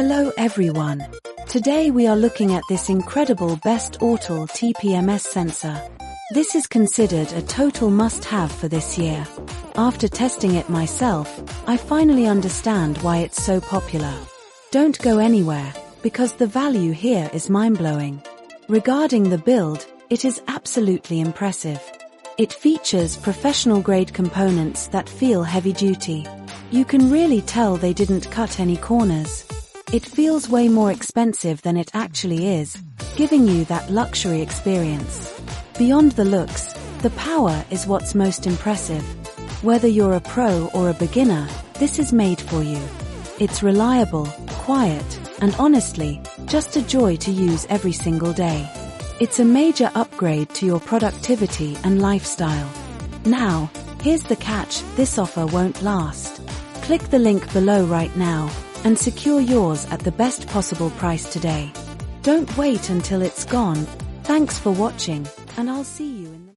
Hello everyone. Today we are looking at this incredible best Autel Tpms sensor. This is considered a total must-have for this year. After testing it myself, I finally understand why it's so popular. Don't go anywhere, because the value here is mind-blowing. Regarding the build, it is absolutely impressive. It features professional-grade components that feel heavy-duty. You can really tell they didn't cut any corners. It feels way more expensive than it actually is, giving you that luxury experience. Beyond the looks, the power is what's most impressive. Whether you're a pro or a beginner, this is made for you. It's reliable, quiet, and honestly, just a joy to use every single day. It's a major upgrade to your productivity and lifestyle. Now, here's the catch: this offer won't last. Click the link below right now and secure yours at the best possible price today. Don't wait until it's gone. Thanks for watching, and I'll see you in the